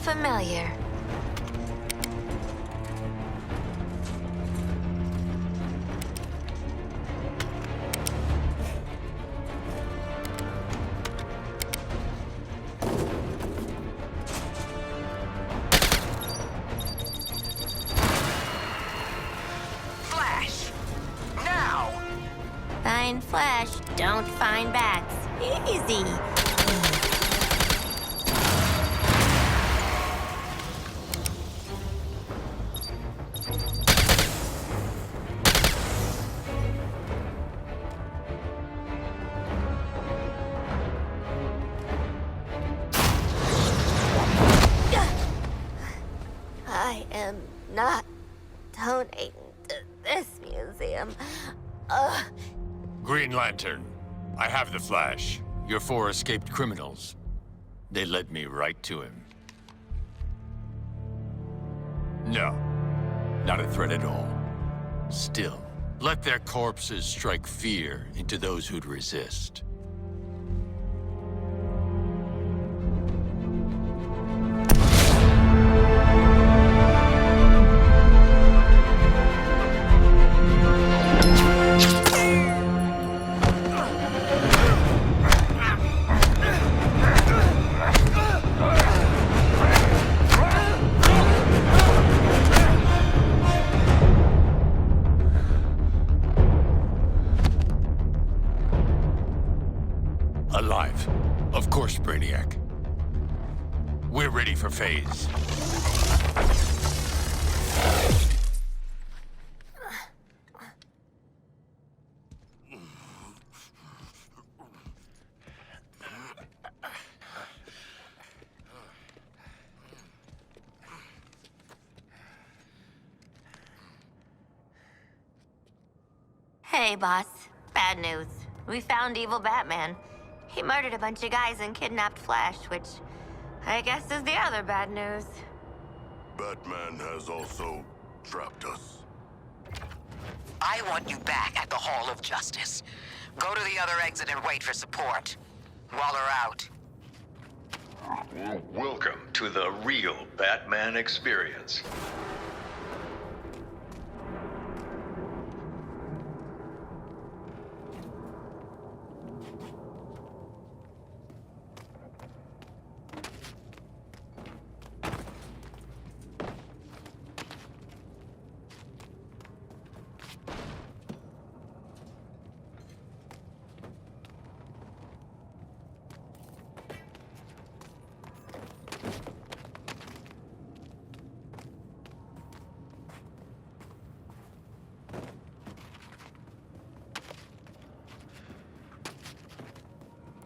familiar. Flash! Now! Find flash, don't find bats. Easy. I am not donating to this museum. Green Lantern, I have the flash. Your 4 escaped criminals. They led me right to him. No, not a threat at all. Still, let their corpses strike fear into those who'd resist. Alive. Of course, Brainiac. We're ready for phase. Hey, boss. Bad news. We found evil Batman. He murdered a bunch of guys and kidnapped Flash, which I guess is the other bad news. Batman has also trapped us. I want you back at the Hall of Justice. Go to the other exit and wait for support. Waller out. Welcome to the real Batman experience.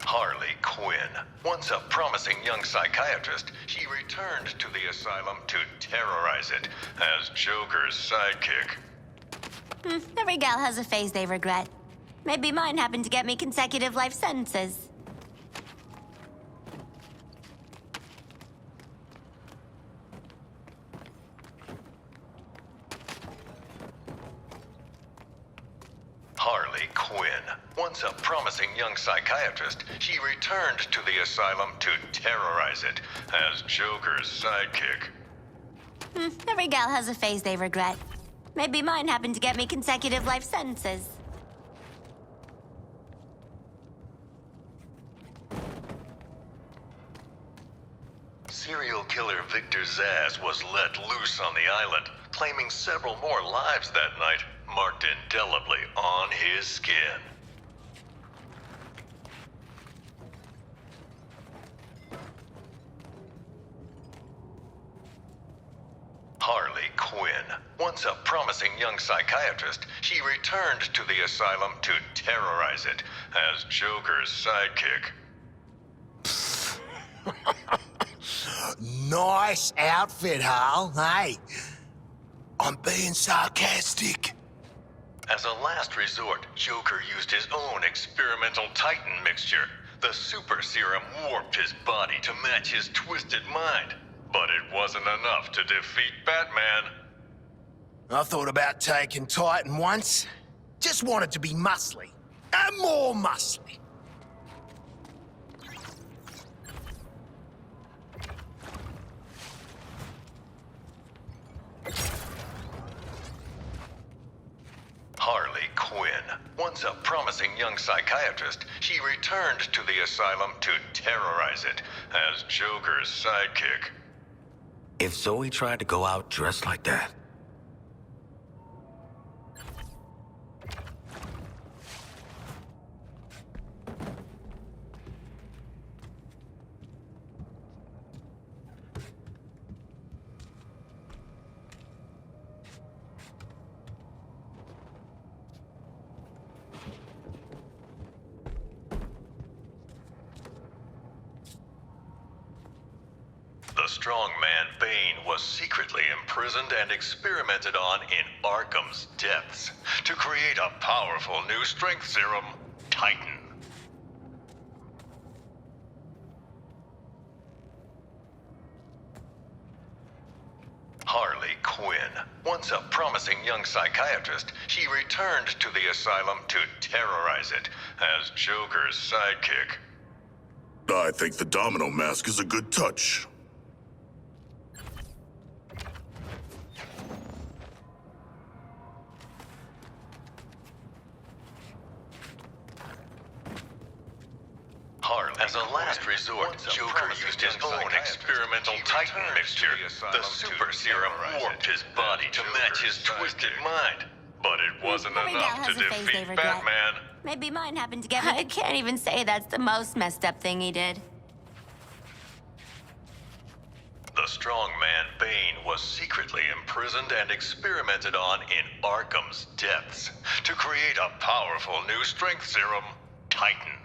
Harley Quinn. Once a promising young psychiatrist, she returned to the asylum to terrorize it as Joker's sidekick. Every gal has a phase they regret. Maybe mine happened to get me consecutive life sentences. Harley Quinn. Once a promising young psychiatrist, she returned to the asylum to terrorize it as Joker's sidekick. Every gal has a phase they regret. Maybe mine happened to get me consecutive life sentences. Serial killer Victor Zsasz was let loose on the island, claiming several more lives that night, marked indelibly on his skin. Harley Quinn. Once a promising young psychiatrist, she returned to the asylum to terrorize it as Joker's sidekick. Nice outfit, Hal. Hey, I'm being sarcastic. As a last resort, Joker used his own experimental Titan mixture. The super serum warped his body to match his twisted mind. But it wasn't enough to defeat Batman. I thought about taking Titan once. Just wanted to be muscly. And more muscly. Once a promising young psychiatrist, she returned to the asylum to terrorize it as Joker's sidekick. If Zoe tried to go out dressed like that, The strongman Bane was secretly imprisoned and experimented on in Arkham's depths to create a powerful new strength serum, Titan. Harley Quinn, once a promising young psychiatrist, she returned to the asylum to terrorize it as Joker's sidekick. I think the domino mask is a good touch. As a last resort, Joker used his own experimental Titan mixture. The super serum warped his body to match his twisted mind. But it wasn't Every gal enough to has a phase they defeat regret. Batman. Maybe mine happened to get me. I can't even say that's the most messed up thing he did. The strongman Bane was secretly imprisoned and experimented on in Arkham's depths to create a powerful new strength serum, Titan.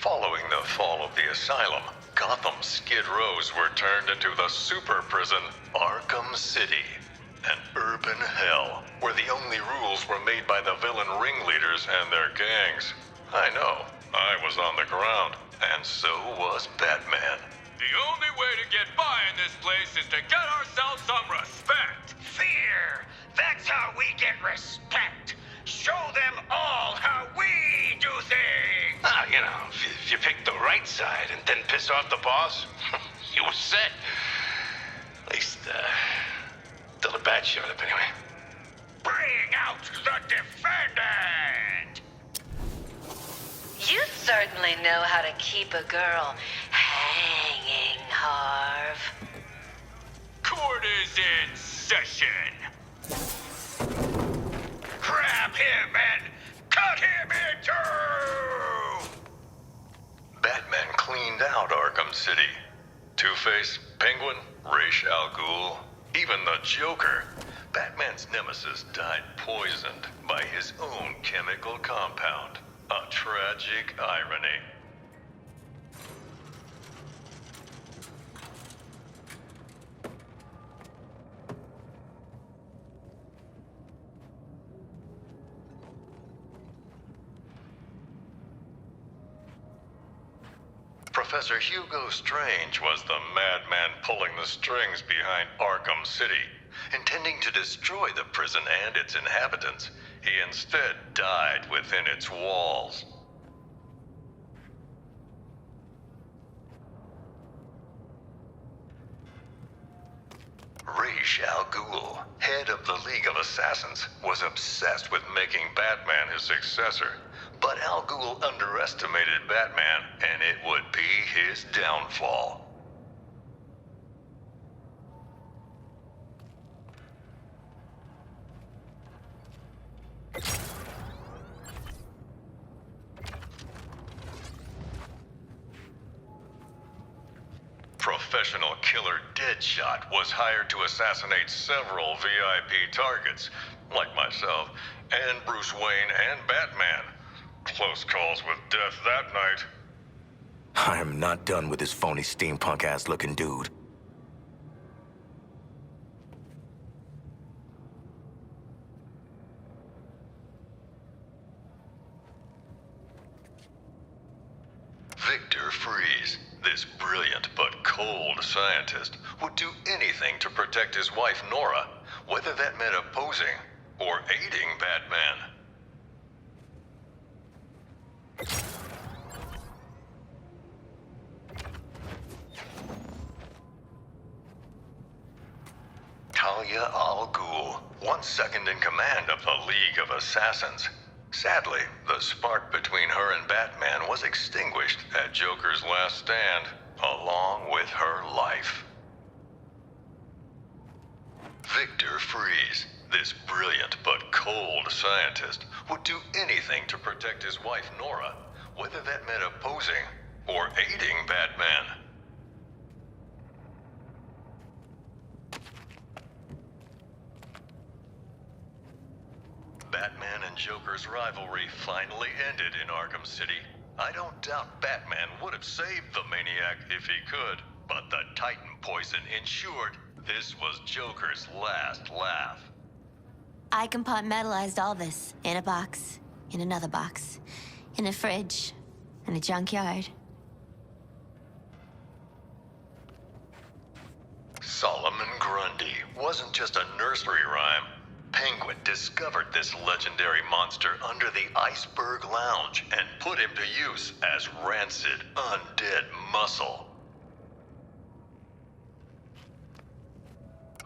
Following the fall of the asylum, Gotham's Skid Rows were turned into the super prison, Arkham City. An urban hell, where the only rules were made by the villain ringleaders and their gangs. I know, I was on the ground, and so was Batman. The only way to get by in this place is to get ourselves some respect. Fear! That's how we get respect. Show them all how we do things. Ah, you know, if you pick the right side and then piss off the boss, you were set. At least, till the bat showed up anyway. Bring out the defendant! You certainly know how to keep a girl hanging, Harv. Court is in session. Grab him and cut him in two! Batman cleaned out Arkham City. Two-Face, Penguin, Ra's al Ghul, even the Joker. Batman's nemesis died poisoned by his own chemical compound. A tragic irony. Professor Hugo Strange was the madman pulling the strings behind Arkham City. Intending to destroy the prison and its inhabitants, he instead died within its walls. Ra's al Ghul, head of the League of Assassins, was obsessed with making Batman his successor. But Al Ghul underestimated Batman, and it would be his downfall. Professional killer Deadshot was hired to assassinate several VIP targets, like myself, and Bruce Wayne and Batman. Close calls with death that night. I am not done with this phony steampunk-ass looking dude. Victor Freeze, this brilliant but cold scientist, would do anything to protect his wife Nora, whether that meant opposing or aiding Batman. Talia al Ghul, once second in command of the League of Assassins. Sadly, the spark between her and Batman was extinguished at Joker's last stand, along with her life. Victor Freeze, this brilliant but cold scientist, would do anything to protect his wife Nora, whether that meant opposing or aiding Batman. Batman and Joker's rivalry finally ended in Arkham City. I don't doubt Batman would have saved the maniac if he could, but the Titan poison ensured this was Joker's last laugh. I compartmentalized all this in a box, in another box, in a fridge, in a junkyard. Solomon Grundy wasn't just a nursery rhyme. Penguin discovered this legendary monster under the Iceberg Lounge and put him to use as rancid, undead muscle.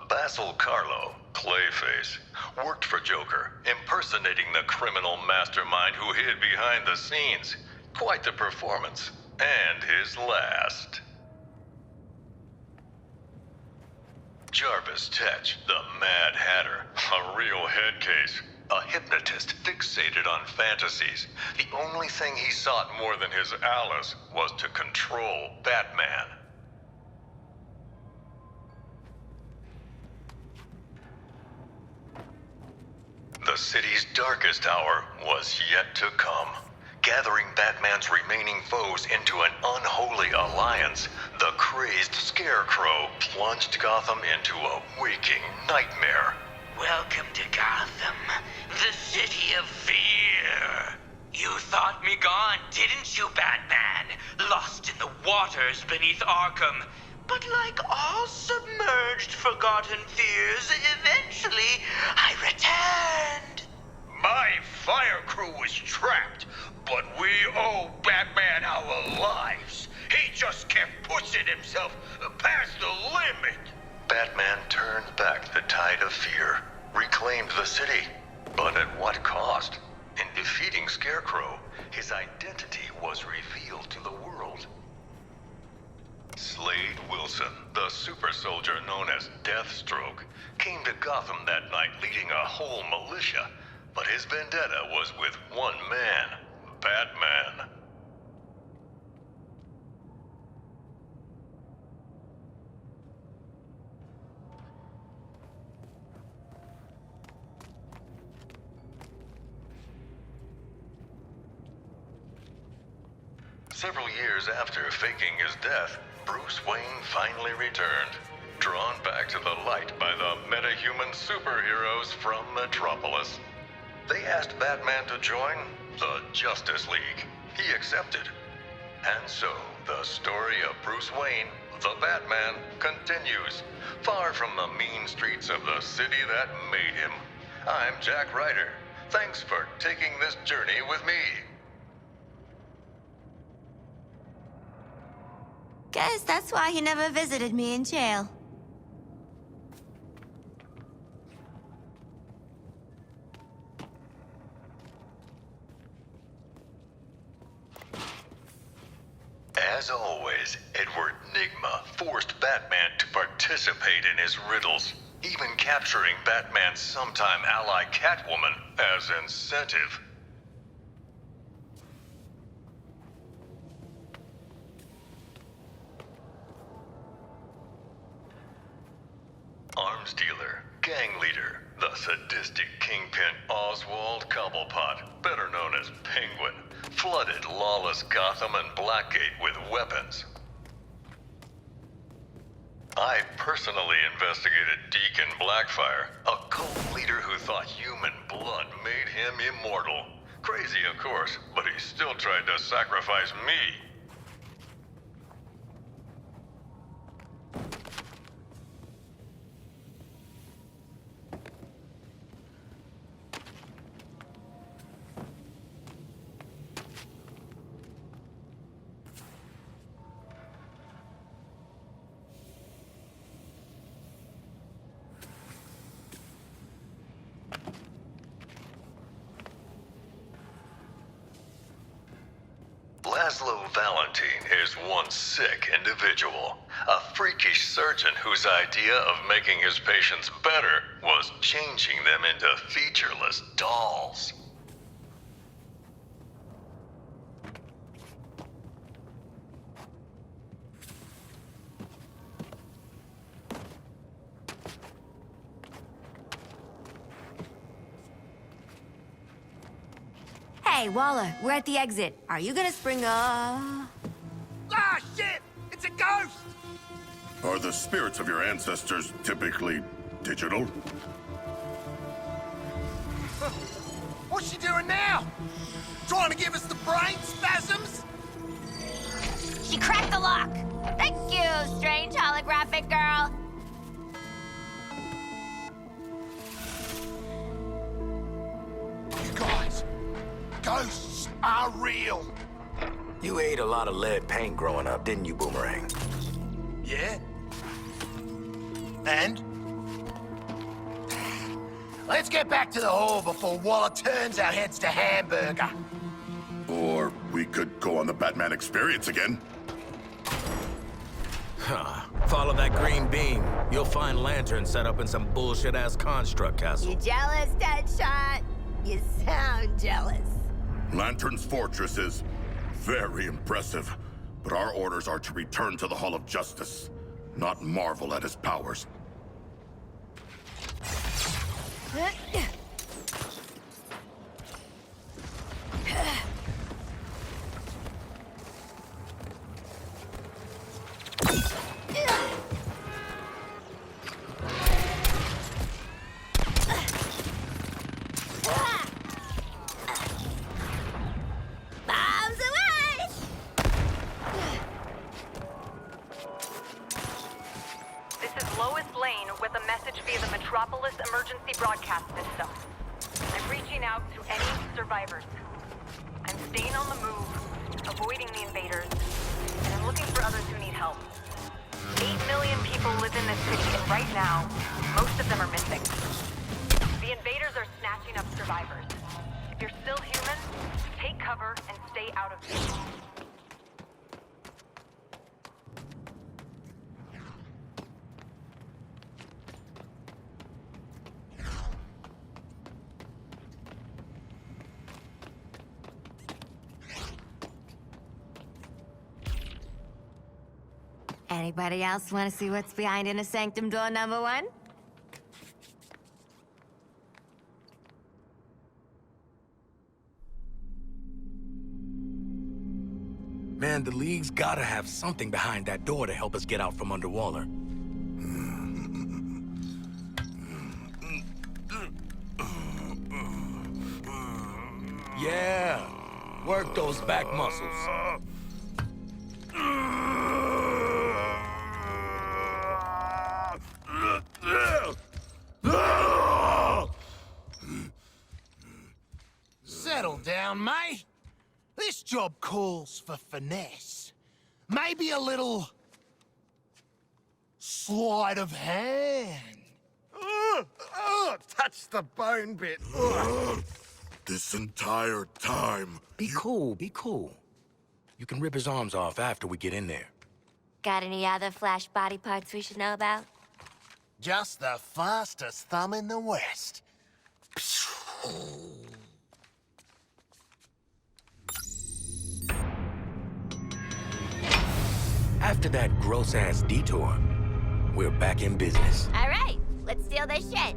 Basil Carlo, Clayface, worked for Joker, impersonating the criminal mastermind who hid behind the scenes. Quite the performance, and his last. Jarvis Tetch, the Mad Hatter, a real head case. A hypnotist fixated on fantasies. The only thing he sought more than his Alice was to control Batman. The city's darkest hour was yet to come. Gathering Batman's remaining foes into an unholy alliance, the crazed Scarecrow plunged Gotham into a waking nightmare. Welcome to Gotham, the city of fear. You thought me gone, didn't you, Batman? Lost in the waters beneath Arkham. But like all submerged, forgotten fears, eventually I returned. My fire crew was trapped, but we owe Batman our lives. He just kept pushing himself past the limit. Batman turned back the tide of fear, reclaimed the city. But at what cost? In defeating Scarecrow, his identity was revealed to the world. Slade Wilson, the super soldier known as Deathstroke, came to Gotham that night leading a whole militia. But his vendetta was with one man, Batman. Several years after faking his death, Bruce Wayne finally returned, drawn back to the light by the metahuman superheroes from Metropolis. They asked Batman to join the Justice League. He accepted. And so, the story of Bruce Wayne, the Batman, continues, far from the mean streets of the city that made him. I'm Jack Ryder. Thanks for taking this journey with me. Guess that's why he never visited me in jail. As always, Edward Nygma forced Batman to participate in his riddles, even capturing Batman's sometime ally Catwoman as incentive. Arms dealer, gang leader, the sadistic kingpin Oswald Cobblepot, better known as Penguin, flooded lawless Gotham and Blackgate with weapons. I personally investigated Deacon Blackfire, a cult leader who thought human blood made him immortal. Crazy, of course, but he still tried to sacrifice me. Laszlo Valentine is one sick individual. A freakish surgeon whose idea of making his patients better was changing them into featureless dolls. Hey, Waller, we're at the exit. Are you gonna spring Ah, shit! It's a ghost! Are the spirits of your ancestors typically digital? What's she doing now? Trying to give us the brain spasms? She cracked the lock! Thank you, strange holographic girl! You guys, ghosts are real. You ate a lot of lead paint growing up, didn't you, Boomerang? Yeah? And? Let's get back to the hall before Waller turns our heads to hamburger. Or we could go on the Batman experience again. Huh. Follow that green beam. You'll find lanterns set up in some bullshit-ass construct castle. You jealous, Deadshot? You sound jealous. Lantern's fortress is very impressive, but our orders are to return to the Hall of Justice, not marvel at his powers. Bombs away! This is Lois Lane with a message via the Metropolis Emergency Broadcast System. I'm reaching out to any survivors. I'm staying on the move, avoiding the invaders, and I'm looking for others who need help. 8 million people live in this city, and right now, most of them are missing. The invaders are snatching up survivors. If you're still human, take cover and stay out of view. Anybody else want to see what's behind Inner Sanctum door number 1? Man, the League's gotta have something behind that door to help us get out from under Waller. Yeah, work those back muscles. Settle down, mate. This job calls for finesse. Maybe a little sleight of hand. Touch the bone bit. This entire time... Be cool, be cool. You can rip his arms off after we get in there. Got any other Flash body parts we should know about? Just the fastest thumb in the West. After that gross-ass detour, we're back in business. All right, let's steal their shit.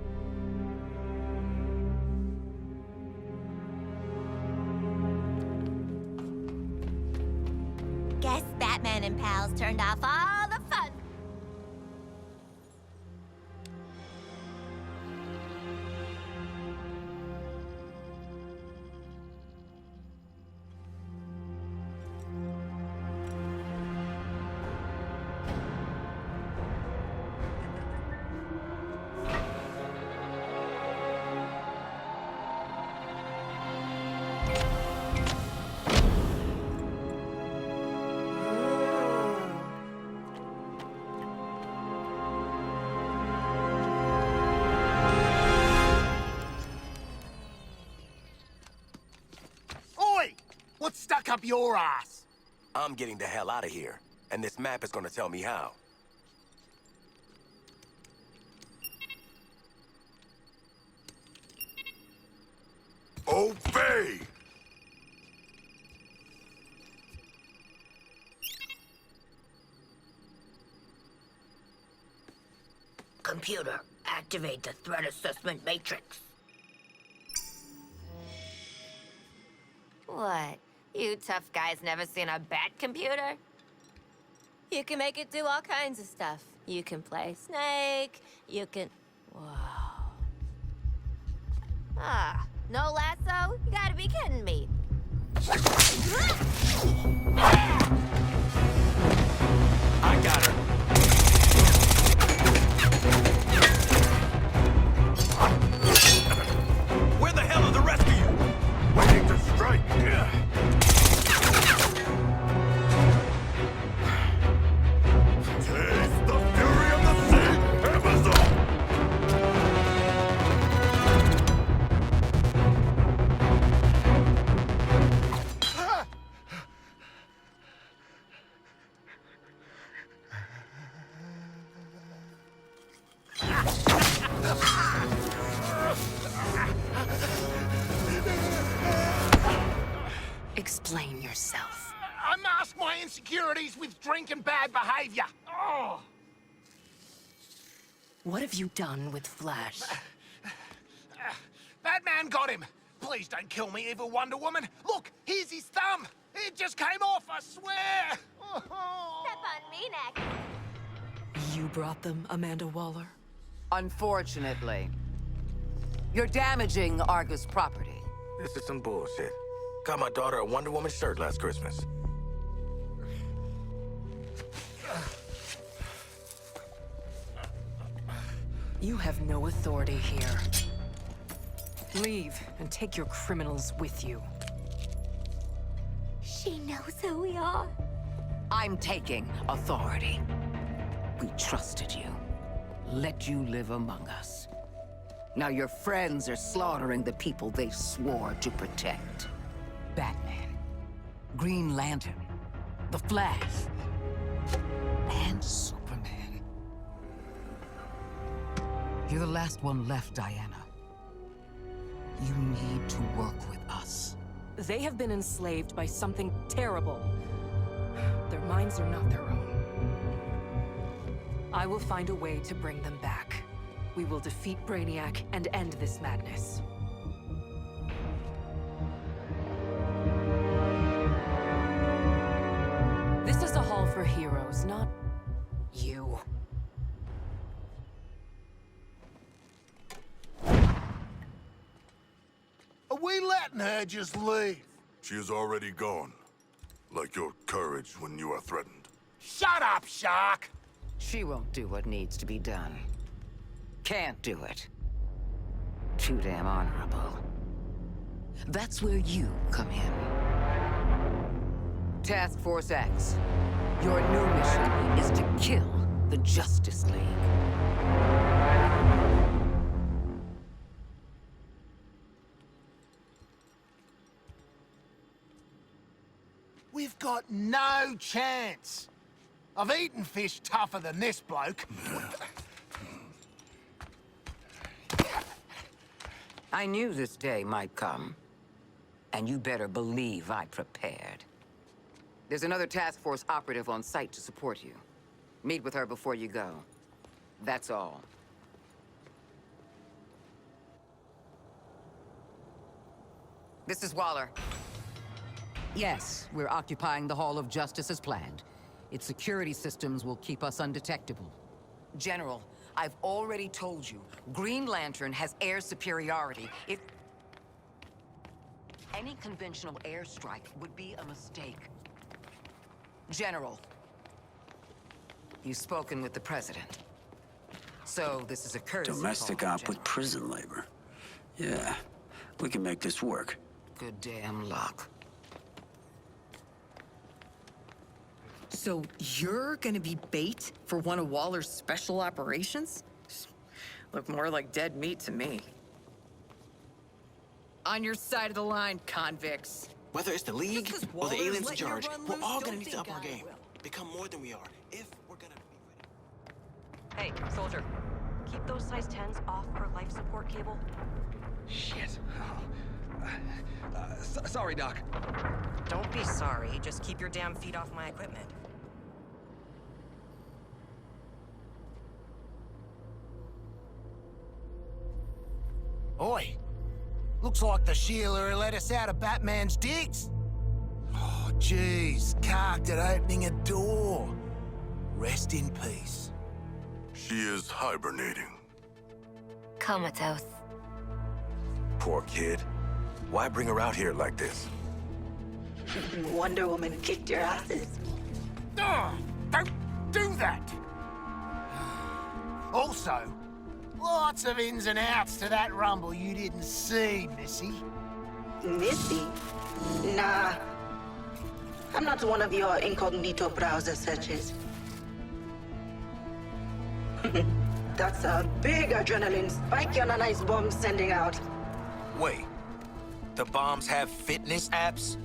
Guess Batman and pals turned off all the fun. What's stuck up your ass? I'm getting the hell out of here, and this map is gonna tell me how. Obey! Computer, activate the threat assessment matrix. What? You tough guys never seen a bat computer? You can make it do all kinds of stuff. You can play Snake, you can... Whoa. Ah, no lasso? You gotta be kidding me. I got her. Where the hell are the rest of you? Waiting to strike! Taste the fury of the sea, Amazon! Explain yourself. I mask my insecurities with drink and bad behavior. Oh. What have you done with Flash? Batman got him. Please don't kill me, evil Wonder Woman. Look, here's his thumb. It just came off, I swear. Step on me next. You brought them, Amanda Waller? Unfortunately. You're damaging Argus property. This is some bullshit. Got my daughter a Wonder Woman shirt last Christmas. You have no authority here. Leave and take your criminals with you. She knows who we are. I'm taking authority. We trusted you. Let you live among us. Now your friends are slaughtering the people they swore to protect. Batman, Green Lantern, The Flash, and Superman. You're the last one left, Diana. You need to work with us. They have been enslaved by something terrible. Their minds are not their own. I will find a way to bring them back. We will defeat Brainiac and end this madness. This is a hall for heroes, not you. Are we letting her just leave? She is already gone. Like your courage when you are threatened. Shut up, Shark! She won't do what needs to be done. Can't do it. Too damn honorable. That's where you come in. Task Force X, your new mission is to kill the Justice League. We've got no chance. I've eaten fish tougher than this bloke. I knew this day might come. And you better believe I prepared. There's another task force operative on site to support you. Meet with her before you go. That's all. This is Waller. Yes, we're occupying the Hall of Justice as planned. Its security systems will keep us undetectable. General, I've already told you, Green Lantern has air superiority. If any conventional airstrike would be a mistake. General, you've spoken with the President. So this is a courtesy Domestic call, op with prison labor. Yeah, we can make this work. Good damn luck. So you're gonna be bait for one of Waller's special operations? Look more like dead meat to me. On your side of the line, convicts. Whether it's the League or the aliens in charge, we're all gonna need to up our game. Become more than we are, if we're gonna be ready. Hey, soldier. Keep those size 10s off our life support cable. Shit. Sorry, Doc. Don't be sorry. Just keep your damn feet off my equipment. Oi! Looks like the Sheila let us out of Batman's digs. Oh, jeez. Carked at opening a door. Rest in peace. She is hibernating. Comatose. Poor kid. Why bring her out here like this? Wonder Woman kicked your asses. Oh, don't do that! Also, lots of ins and outs to that rumble you didn't see, Missy. Missy? Nah. I'm not one of your incognito browser searches. That's a big adrenaline spike on an ice bomb sending out. Wait. The bombs have fitness apps?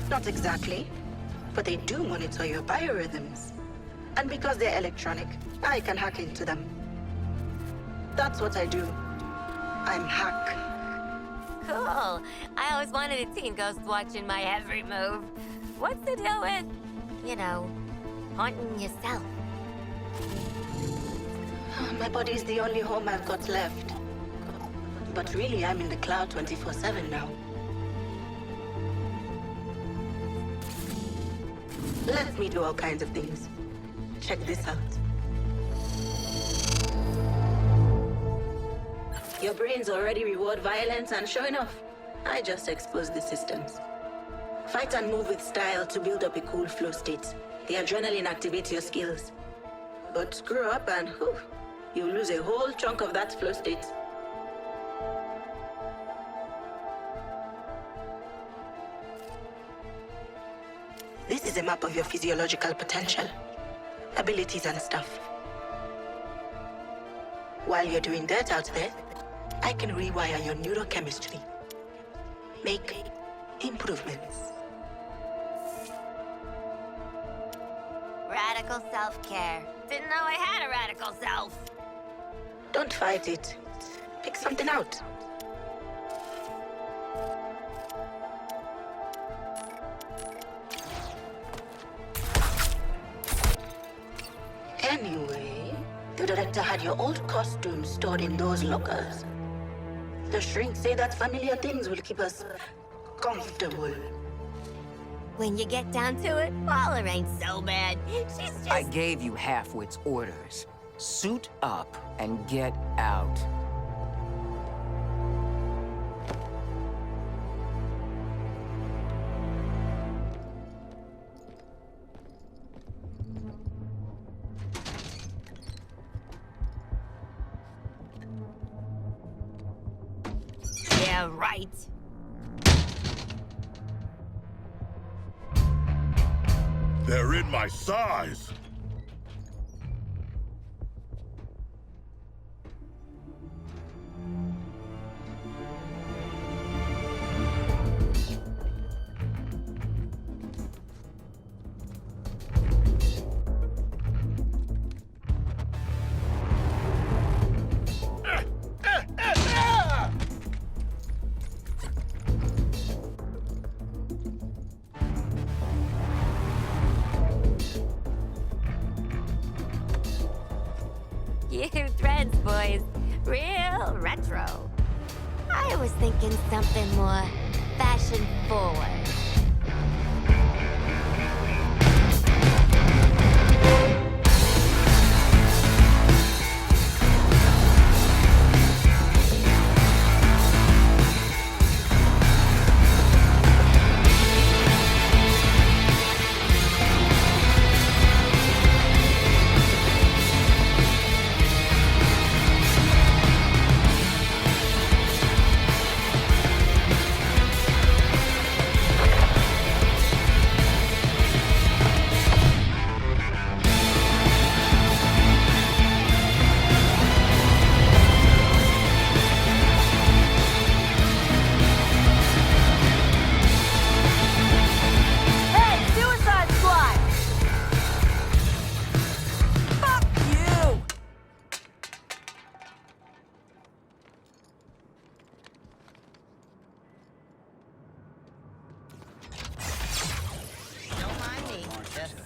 Not exactly. But they do monitor your biorhythms. And because they're electronic, I can hack into them. That's what I do. I'm hack. Cool. I always wanted a teen ghost watching my every move. What's the deal with, you know, haunting yourself? My body's the only home I've got left. But really, I'm in the cloud 24/7 now. Let me do all kinds of things. Check this out. Your brains already reward violence, and sure enough, I just exposed the systems. Fight and move with style to build up a cool flow state. The adrenaline activates your skills. But screw up and whew, you lose a whole chunk of that flow state. This is a map of your physiological potential, abilities and stuff. While you're doing that out there, I can rewire your neurochemistry. Make improvements. Radical self-care. Didn't know I had a radical self. Don't fight it. Pick something out. Anyway, the director had your old costume stored in those lockers. The shrinks say that familiar things will keep us comfortable. When you get down to it, Waller ain't so bad. She's just... I gave you Halfwit's orders. Suit up and get out. Yeah, right. They're in my size! You threads, boys. Real retro. I was thinking something more fashion forward.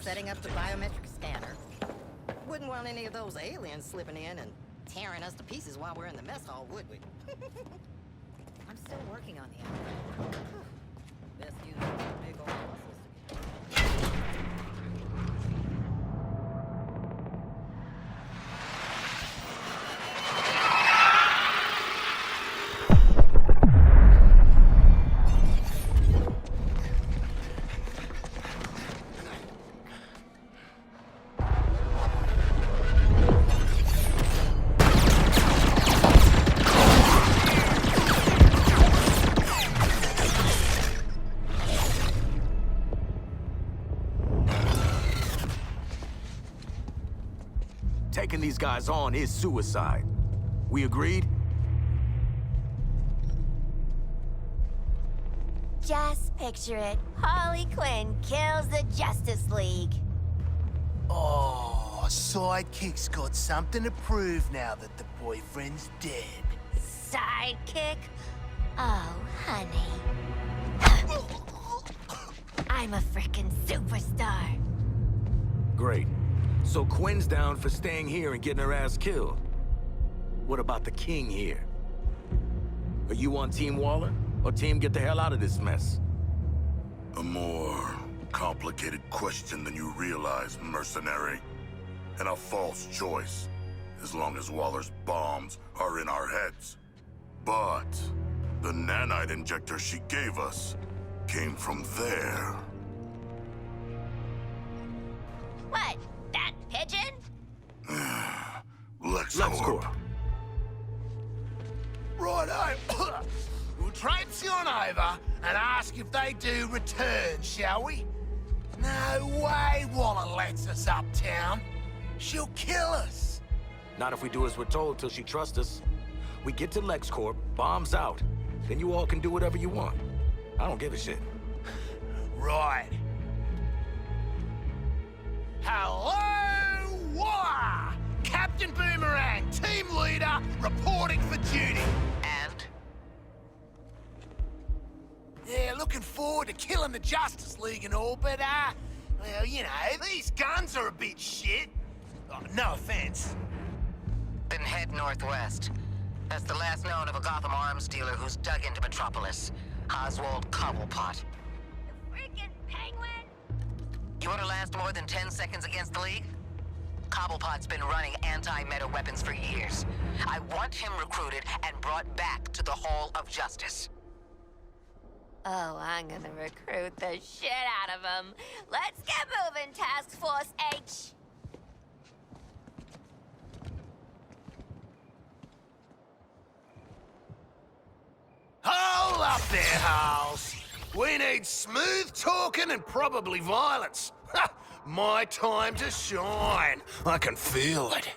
setting up the biometric scanner. Wouldn't want any of those aliens slipping in and tearing us to pieces while we're in the mess hall, would we? I'm still working on the outfit. Best use those big old muscles. Taking these guys on is suicide. We agreed? Just picture it. Harley Quinn kills the Justice League. Oh, Sidekick's got something to prove now that the boyfriend's dead. Sidekick? Oh, honey. I'm a frickin' superstar. Great. So Quinn's down for staying here and getting her ass killed. What about the king here? Are you on Team Waller, or Team get the hell out of this mess? A more complicated question than you realize, mercenary. And a false choice, as long as Waller's bombs are in our heads. But the nanite injector she gave us came from there. What? That pigeon? LexCorp. Righto. We'll traipse on over and ask if they do return, shall we? No way Waller lets us uptown. She'll kill us. Not if we do as we're told till she trusts us. We get to LexCorp, bombs out. Then you all can do whatever you want. I don't give a shit. Right. Hello, Waller! Captain Boomerang, team leader, reporting for duty. And? Yeah, looking forward to killing the Justice League and all, but, well, you know, these guns are a bit shit. Oh, no offense. Then head northwest. That's the last known of a Gotham arms dealer who's dug into Metropolis. Oswald Cobblepot. Freaking penguin! You want to last more than 10 seconds against the League? Cobblepot's been running anti-meta weapons for years. I want him recruited and brought back to the Hall of Justice. Oh, I'm gonna recruit the shit out of him. Let's get moving, Task Force H! Hold up there, Howls. We need smooth talking and probably violence. Ha! My time to shine. I can feel it.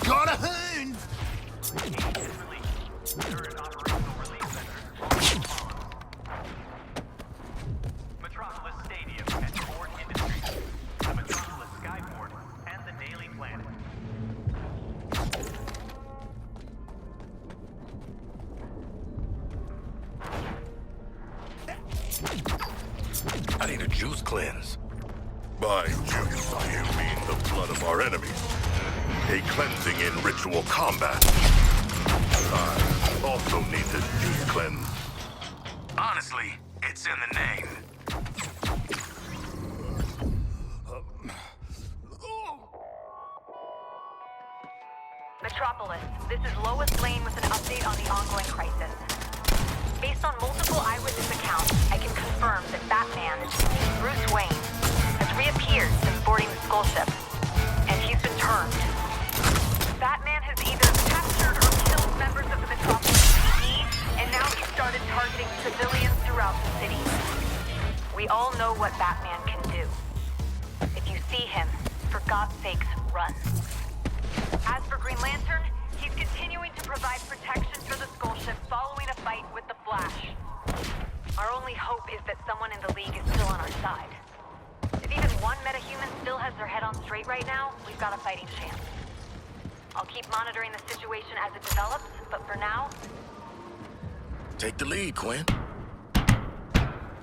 Got a hoon! Metropolis Stadium and Ford Industries, the Metropolis Skyport, and the Daily Planet. I need a juice cleanse. By juice, you mean the blood of our enemies. A cleansing in ritual combat. I also need this juice cleanse. Honestly, it's in the name. Metropolis, this is Lois Lane with an update on the ongoing crisis. Based on multiple eyewitness accounts, I can confirm We all know what Batman can do. If you see him, for God's sakes, run. As for Green Lantern, he's continuing to provide protection for the Skull Ship following a fight with the Flash. Our only hope is that someone in the League is still on our side. If even one metahuman still has their head on straight right now, we've got a fighting chance. I'll keep monitoring the situation as it develops, but for now... Take the lead, Quinn.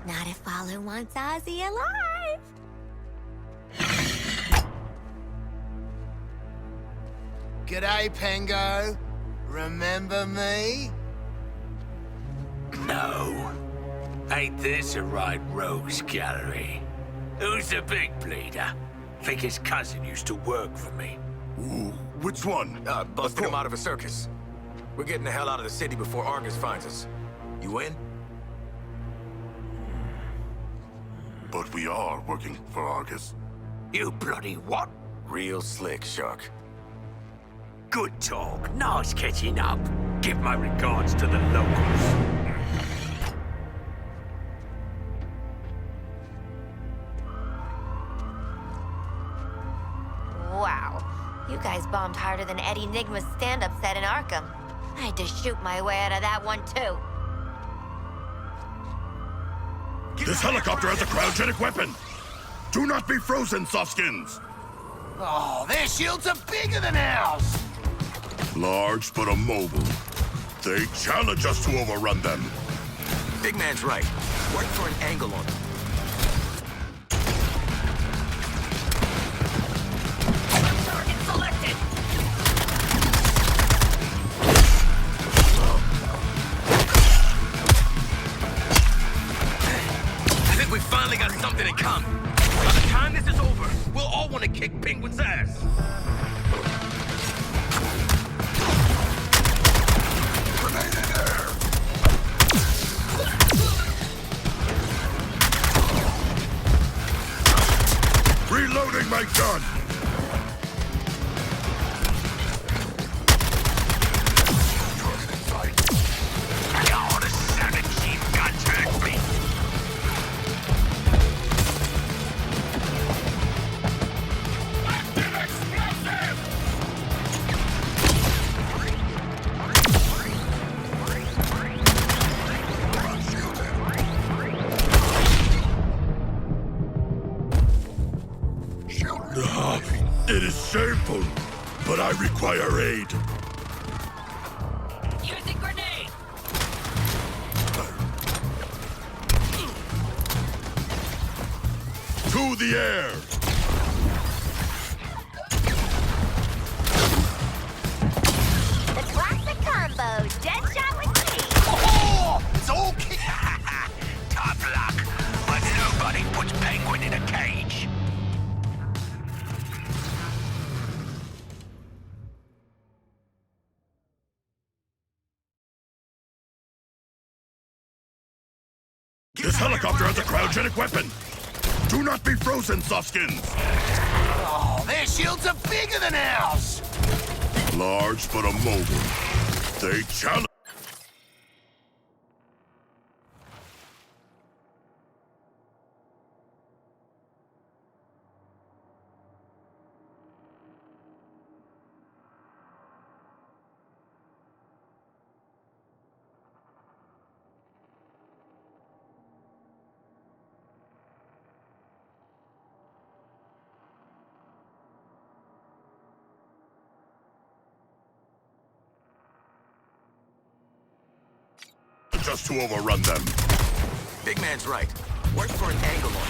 Not if Waller wants Ozzy alive. G'day, Pengo. Remember me? No. Ain't this a right rose gallery? Who's the big bleeder? Think his cousin used to work for me. Ooh, which one? Busted him out of a circus. We're getting the hell out of the city before Argus finds us. You in? But we are working for Argus. You bloody what? Real slick, Shark. Good talk. Nice catching up. Give my regards to the locals. Wow. You guys bombed harder than Eddie Nigma's stand-up set in Arkham. I had to shoot my way out of that one, too. This helicopter has a cryogenic weapon! Do not be frozen, softskins! Oh, their shields are bigger than ours! Large but immobile. They challenge us to overrun them. Big man's right. Work for an angle on them. Target selected. I think we finally got something in common. By the time this is over, we'll all want to kick Penguin's ass. Reloading my gun! God, a 17 gun turned me. It is shameful, but I require aid. Using grenade. To the air! The classic combo, Deadshot with me. Oh, it's all kick. Tough luck, but nobody puts Penguin in a cage. This helicopter has a cryogenic weapon! Do not be frozen, softskins! Oh, their shields are bigger than ours! Large but immobile. They challenge... just to overrun them. Big man's right. Work for an angle on them.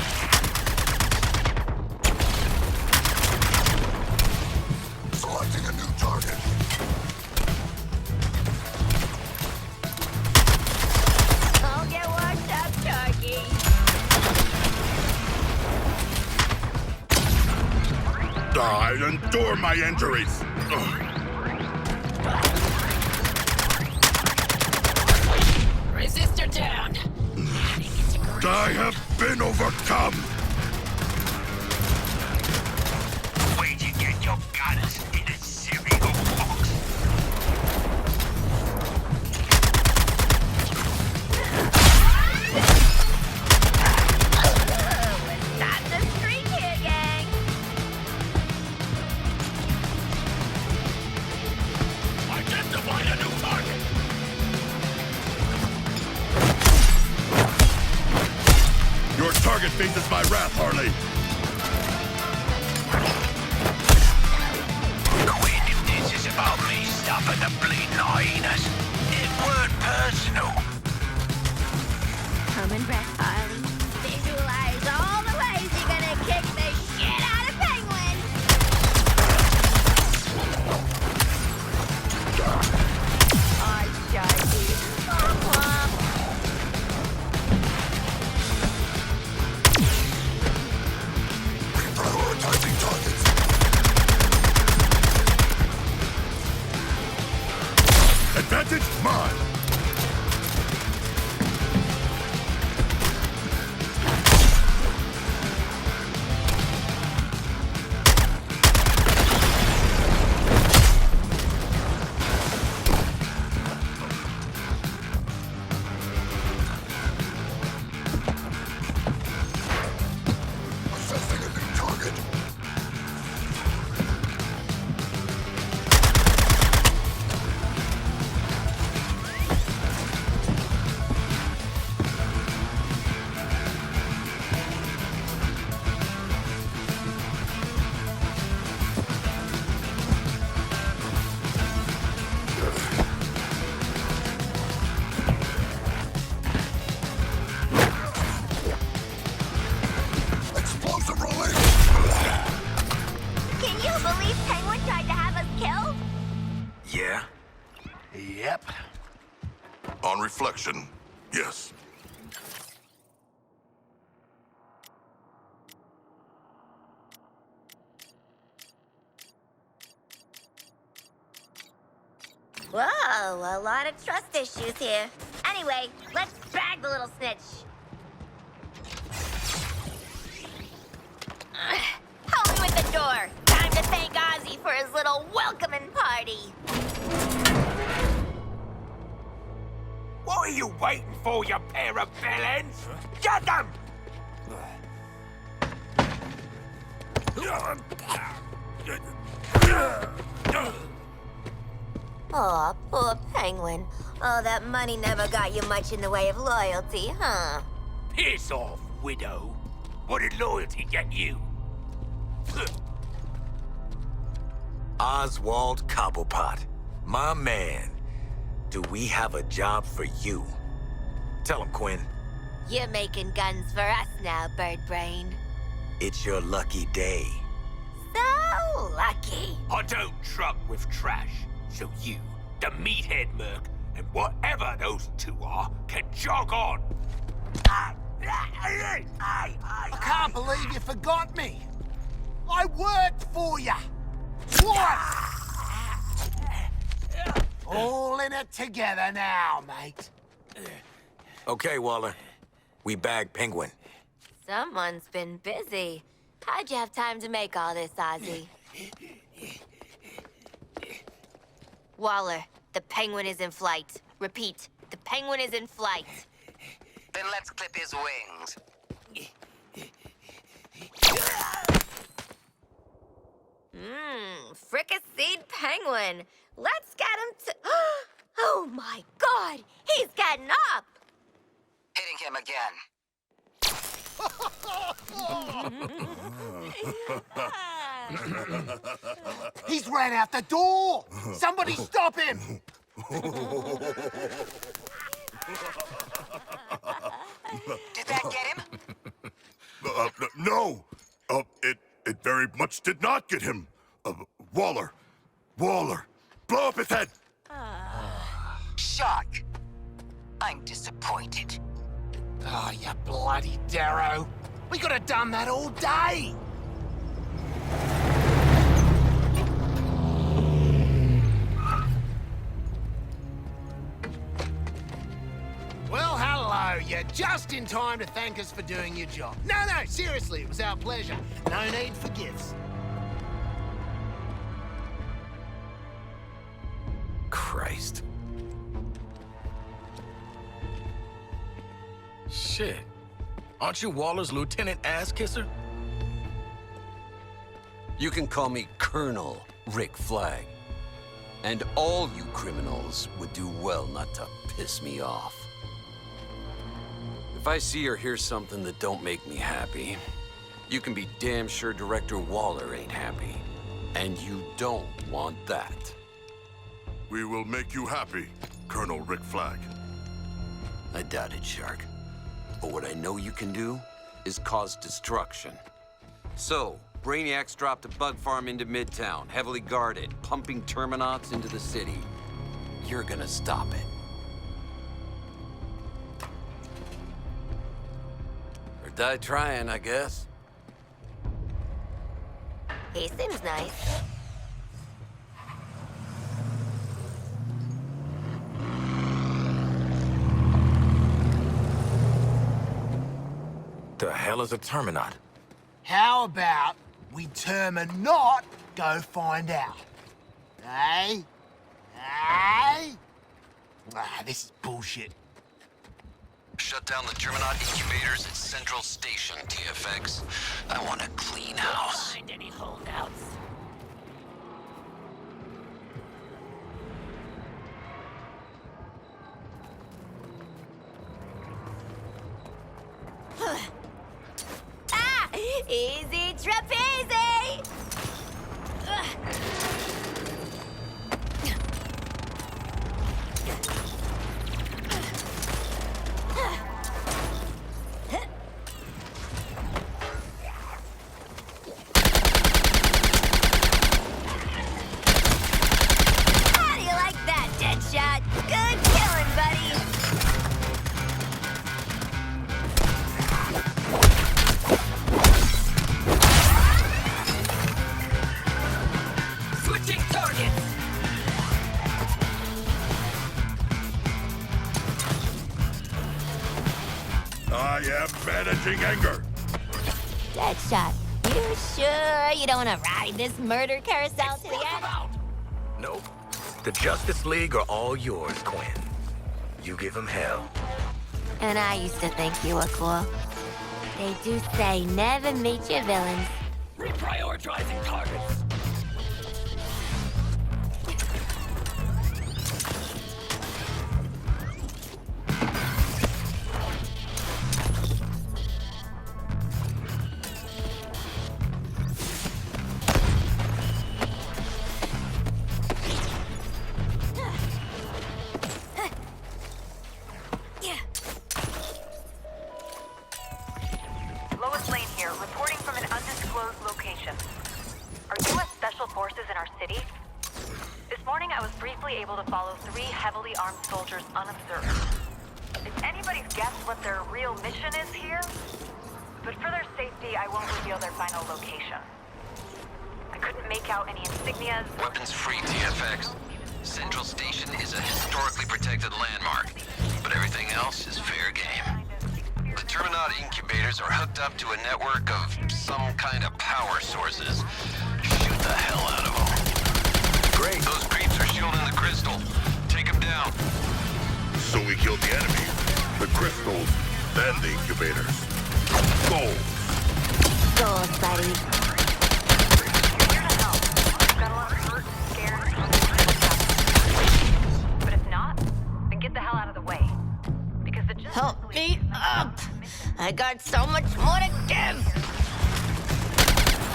Selecting a new target. I'll get washed up, Sharky. I endure my injuries. Ugh. Resistor down. I have been overcome. Where'd you get your guns in a cereal box? target faces my wrath, Harley. Quinn, if this is about me stopping the bleeding hyenas, it weren't personal. Come and rest, Harley. Visualize all the ways you're gonna kick the shit out of Penguin. I shot you. Womp womp. Prioritizing targets. Advantage mine. Assessing a new target. Explosive release. Can you believe Penguin tried to have us killed? Yeah? Yep. On reflection, yes. Whoa, a lot of trust issues here. Anyway, let's bag the little snitch. Help me with the door. Time to thank Ozzy for his little welcoming party. What are you waiting for, you pair of villains? Get them! Aw, poor Penguin. Oh, that money never got you much in the way of loyalty, huh? Piss off, widow. What did loyalty get you? Oswald Cobblepot, my man. Do we have a job for you? Tell him, Quinn. You're making guns for us now, Bird Brain. It's your lucky day. So lucky. I don't truck with trash, so you, the meathead merc, and whatever those two are, can jog on. I can't believe you forgot me. I worked for you. Twice. All in it together now, mate. Okay, Waller. We bagged Penguin. Someone's been busy. How'd you have time to make all this, Ozzy? Waller, the Penguin is in flight. Repeat, the Penguin is in flight. Then let's clip his wings. Fricasseed Penguin. Let's get him to... Oh my God, he's getting up. Hitting him again. He's ran out the door. Somebody stop him. Did that get him? No. It very much did not get him. Waller, blow up his head. Shark. I'm disappointed. Oh, you bloody Darrow. We could have done that all day. Well, hello. You're just in time to thank us for doing your job. No, seriously, it was our pleasure. No need for gifts. Christ. Shit. Aren't you Waller's lieutenant ass-kisser? You can call me Colonel Rick Flag. And all you criminals would do well not to piss me off. If If I see or hear something that don't make me happy, you can be damn sure Director Waller ain't happy. And you don't want that. We will make you happy, Colonel Rick Flag. I doubt it, Shark. But what I know you can do is cause destruction. So, Brainiac's dropped a bug farm into Midtown, heavily guarded, pumping Terminauts into the city. You're gonna stop it. Or die trying, I guess. He seems nice. The hell is a Terminaut? How about we Terminaut go find out? Eh? Eh? Ah, this is bullshit. Shut down the Terminaut incubators at Central Station, TFX. I want a clean house. Find any holdouts. Ah! Easy trapeze! How do you like that, Deadshot? Good killing, buddy. Switching targets! I am managing anger. Deadshot, you sure you don't want to ride this murder carousel to the end? Nope. The Justice League are all yours, Quinn. You give them hell. And I used to think you were cool. They do say never meet your villains. Reprioritizing targets! Lois Lane here, reporting from an undisclosed location. Are U.S. Special Forces in our city? This morning I was briefly able to follow 3 heavily armed soldiers unobserved. It's anybody's guess what their real mission is here, but for their safety I won't reveal their final location. I couldn't make out any insignias. Weapons free, TFX. Central Station is a historically protected landmark, but everything else is fair game. The Terminaut incubators are hooked up to a network of some kind of power sources. Shoot the hell out of them. Great. Those creeps are shielding the crystal. Take them down. So we killed the enemy, the crystals, then the incubators. Gold. Gold, buddy. Here to help. I've got a lot of hurt, scared, but if not, then get the hell out of the way. Because the Justice Help League- me up! I got so much more to give!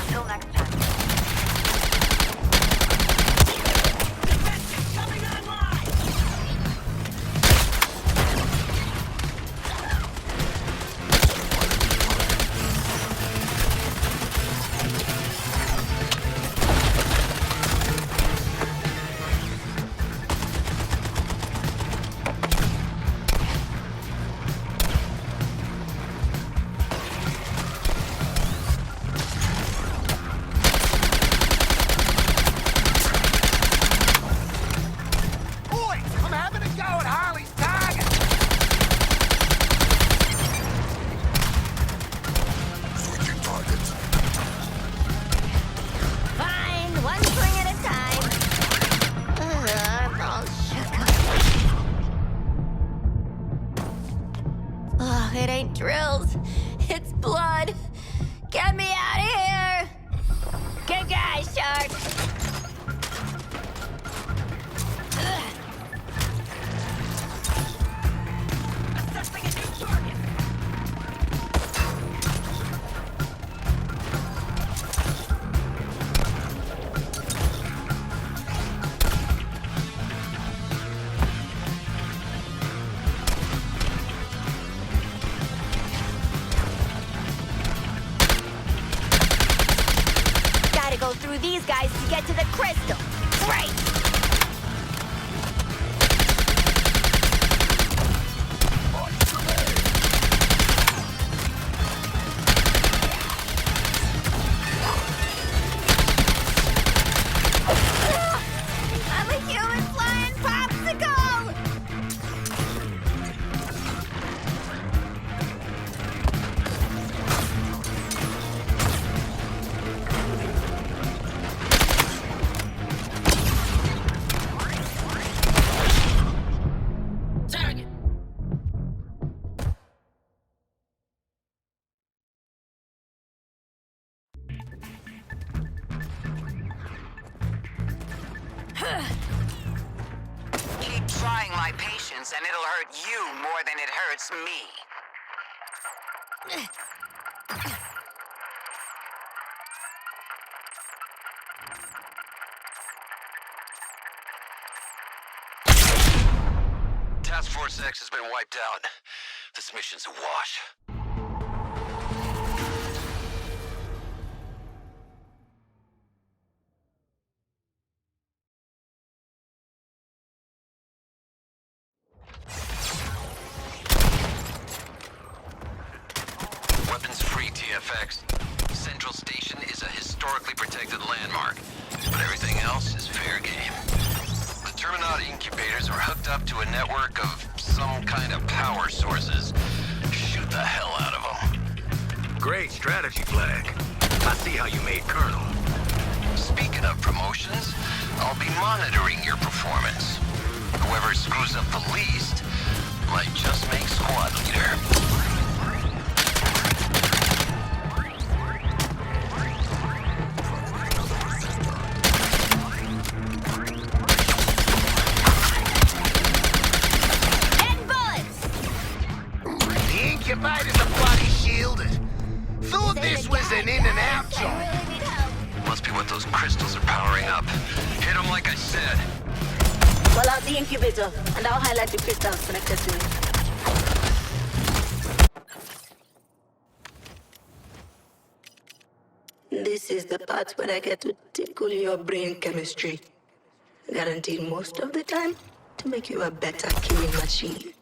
Until next time. It ain't drills. It's blood. Get me out of here! Good guy, Shark! Assessing a new target! these guys to get to the crystal. Great! I'm a human flying popsicle! Target! Keep trying my patience, and it'll hurt you more than it hurts me. Task Force X has been wiped out. This mission's a wash. Weapons-free TFX. Central Station is a historically protected landmark, but everything else is fair game. The Terminati incubators are hooked up to a network of some kind of power sources. Shoot the hell out of them. Great strategy, Flag. I see how you made Colonel. Speaking of promotions, I'll be monitoring your performance. Whoever screws up the least might just make squad leader. The incubators are bloody shielded. Thought this was an in-and-out job. Must be what those crystals are powering up. Hit them like I said. Pull out the incubator, and I'll highlight the crystals connected to it. This is the part where I get to tickle your brain chemistry. Guaranteed most of the time to make you a better killing machine.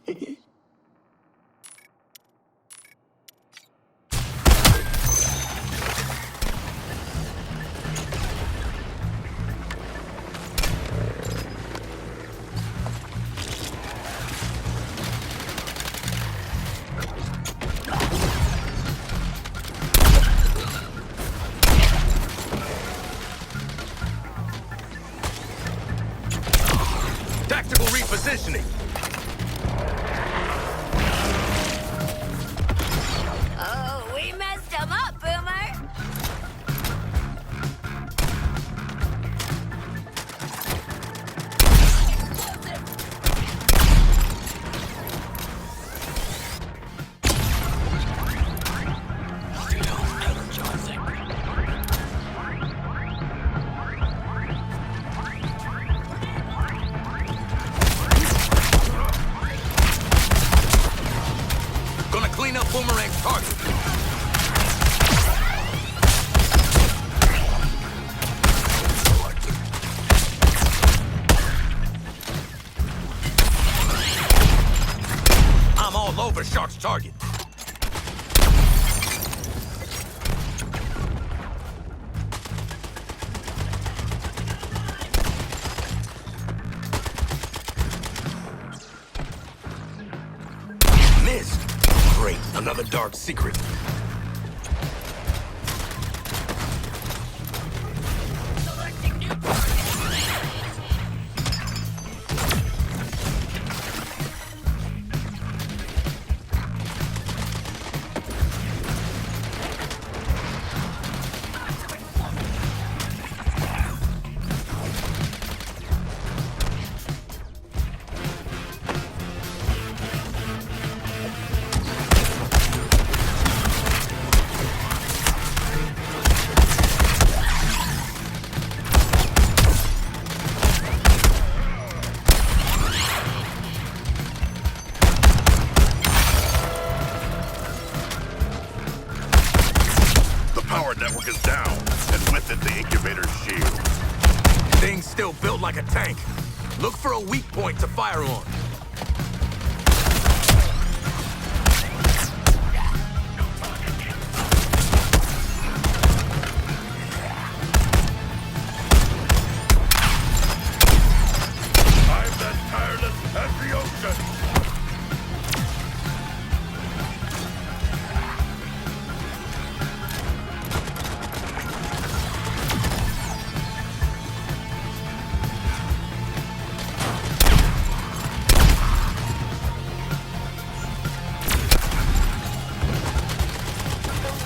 Tactical repositioning. Oh, we messed him up, Boomer! Gonna clean up Boomerang's target. I'm all over Shark's target. Missed. Great, another dark secret. power network is down, and with it, the incubator's shield. Thing's still built like a tank. Look for a weak point to fire on. I'm as tireless as the ocean.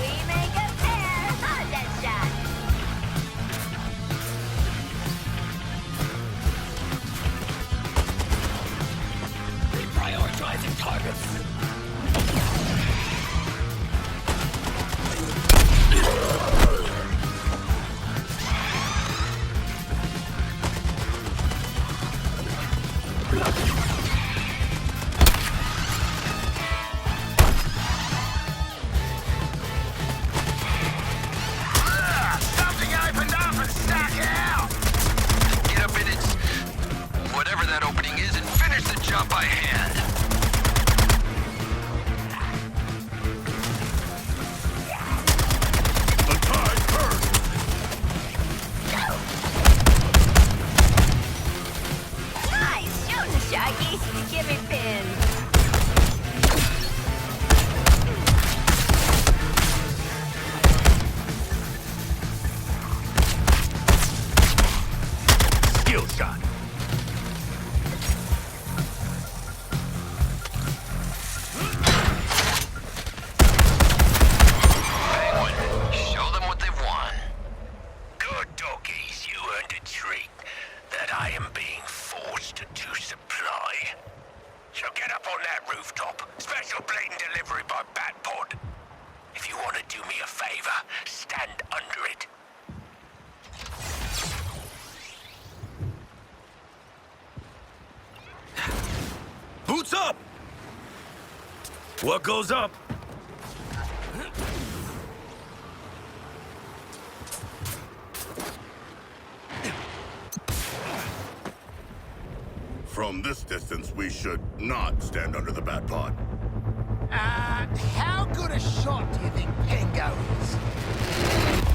We make a pair. How's that shot? Reprioritizing targets. Something opened up and stuck out! Get up in its... whatever that opening is and finish the job by hand. The tide turns. Nice shooting, Shaggy. Give me pin. Skill shot. Penguin, show them what they want. Good doggies, you earned a treat that I am being forced to supply. So get up on that rooftop. Special blatant delivery by Bat Pod. If you want to do me a favor, stand under it. Boots up! What goes up? From this distance, we should not stand under the bat pod. How good a shot do you think Pengo is?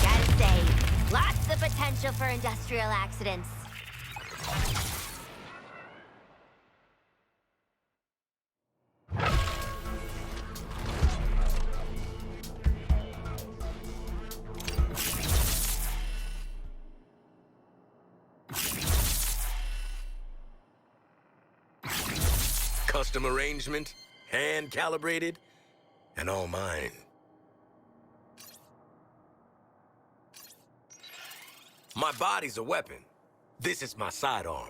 Gotta say, lots of potential for industrial accidents. Custom arrangement, hand calibrated, and all mine. My body's a weapon. This is my sidearm.